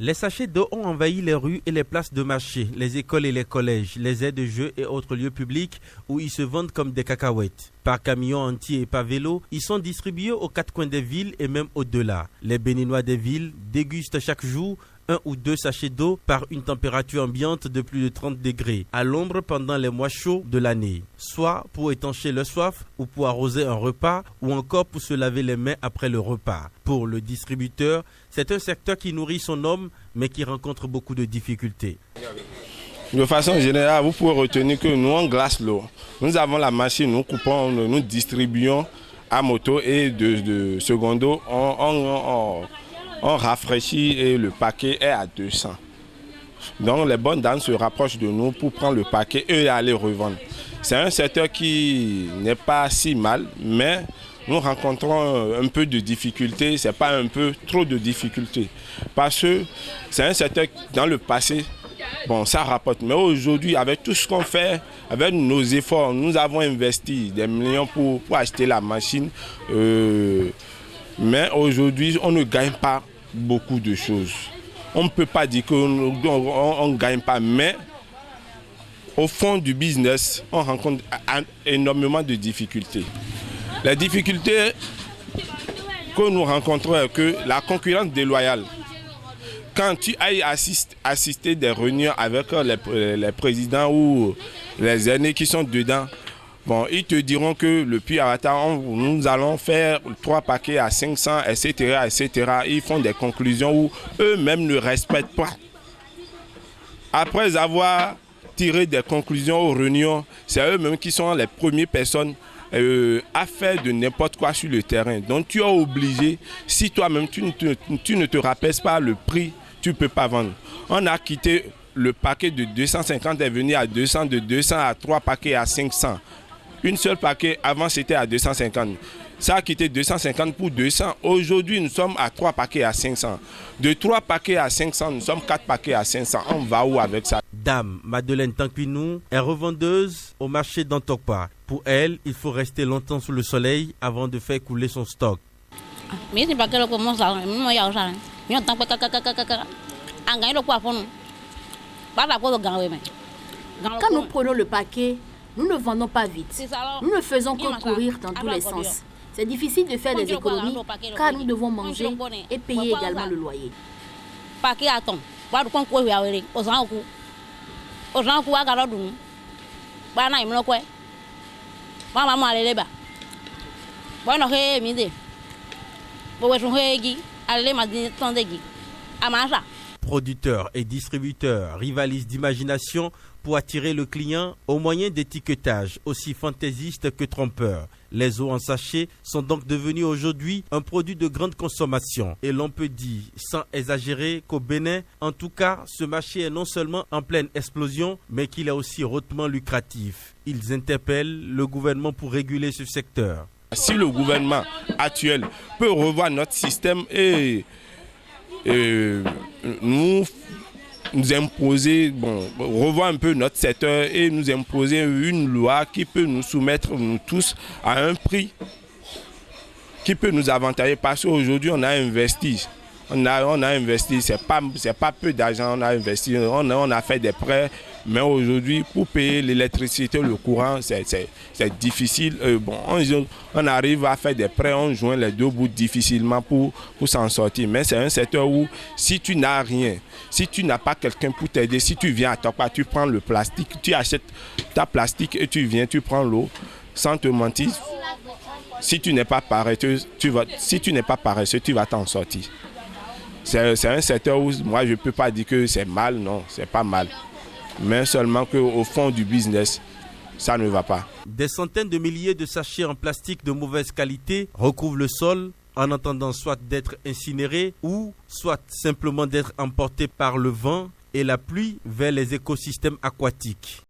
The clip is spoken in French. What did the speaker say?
Les sachets d'eau ont envahi les rues et les places de marché, les écoles et les collèges, les aires de jeux et autres lieux publics où ils se vendent comme des cacahuètes. Par camion entier et par vélo, ils sont distribués aux quatre coins des villes et même au-delà. Les Béninois des villes dégustent chaque jour 1 ou 2 sachets d'eau par une température ambiante de plus de 30 degrés, à l'ombre pendant les mois chauds de l'année. Soit pour étancher leur soif, ou pour arroser un repas, ou encore pour se laver les mains après le repas. Pour le distributeur, c'est un secteur qui nourrit son homme, mais qui rencontre beaucoup de difficultés. De façon générale, vous pouvez retenir que nous, on glace l'eau. Nous avons la machine, nous coupons, nous distribuons à moto et de secondo, on rafraîchit et le paquet est à 200. Donc les bonnes dames se rapprochent de nous pour prendre le paquet et aller revendre. C'est un secteur qui n'est pas si mal, mais nous rencontrons un peu de difficultés, c'est pas un peu trop de difficultés. Parce que c'est un secteur dans le passé, bon, ça rapporte. Mais aujourd'hui, avec tout ce qu'on fait, avec nos efforts, nous avons investi des millions pour acheter la machine. Mais aujourd'hui, on ne gagne pas beaucoup de choses. On ne peut pas dire qu'on ne gagne pas, mais au fond du business, on rencontre énormément de difficultés. Les difficultés que nous rencontrons est que la concurrence déloyale. Quand tu ailles assister des réunions avec les présidents ou les aînés qui sont dedans, bon, ils te diront que le puits Arata, nous allons faire 3 paquets à 500, etc., etc. Ils font des conclusions où eux-mêmes ne respectent pas. Après avoir tiré des conclusions aux réunions, c'est eux-mêmes qui sont les premières personnes à faire de n'importe quoi sur le terrain. Donc tu es obligé, si toi-même tu ne te rappelles pas le prix, tu ne peux pas vendre. On a quitté le paquet de 250 est venu à 200, de 200 à 3 paquets à 500. Une seule paquet, avant c'était à 250. Ça a quitté 250 pour 200. Aujourd'hui, nous sommes à 3 paquets à 500. De 3 paquets à 500, nous sommes 4 paquets à 500. On va où avec ça? Dame Madeleine Tankpinou est revendeuse au marché d'Antokpa. Pour elle, il faut rester longtemps sous le soleil avant de faire couler son stock. Quand nous prenons le paquet, nous ne vendons pas vite. Nous ne faisons que courir dans tous les sens. C'est difficile de faire des économies car nous devons manger et payer également le loyer. Producteurs et distributeurs rivalisent d'imagination pour attirer le client au moyen d'étiquetages aussi fantaisistes que trompeurs. Les eaux en sachet sont donc devenues aujourd'hui un produit de grande consommation. Et l'on peut dire, sans exagérer, qu'au Bénin, en tout cas, ce marché est non seulement en pleine explosion, mais qu'il est aussi hautement lucratif. Ils interpellent le gouvernement pour réguler ce secteur. Si le gouvernement actuel peut revoir notre système et nous imposer, bon, revoir un peu notre secteur et nous imposer une loi qui peut nous soumettre, nous tous, à un prix qui peut nous avantager parce qu'aujourd'hui on a investi. On a investi, c'est pas peu d'argent, on a investi, on a fait des prêts, mais aujourd'hui pour payer l'électricité, le courant, c'est difficile. Bon, on arrive à faire des prêts, on joint les deux bouts difficilement pour s'en sortir. Mais c'est un secteur où si tu n'as rien, si tu n'as pas quelqu'un pour t'aider, si tu viens à toi, tu prends le plastique, tu achètes ta plastique et tu viens, tu prends l'eau, sans te mentir. Si tu n'es pas paresseux, tu vas t'en sortir. C'est un secteur où moi je ne peux pas dire que c'est mal, non, c'est pas mal. Mais seulement qu'au fond du business, ça ne va pas. Des centaines de milliers de sachets en plastique de mauvaise qualité recouvrent le sol en attendant soit d'être incinérés ou soit simplement d'être emportés par le vent et la pluie vers les écosystèmes aquatiques.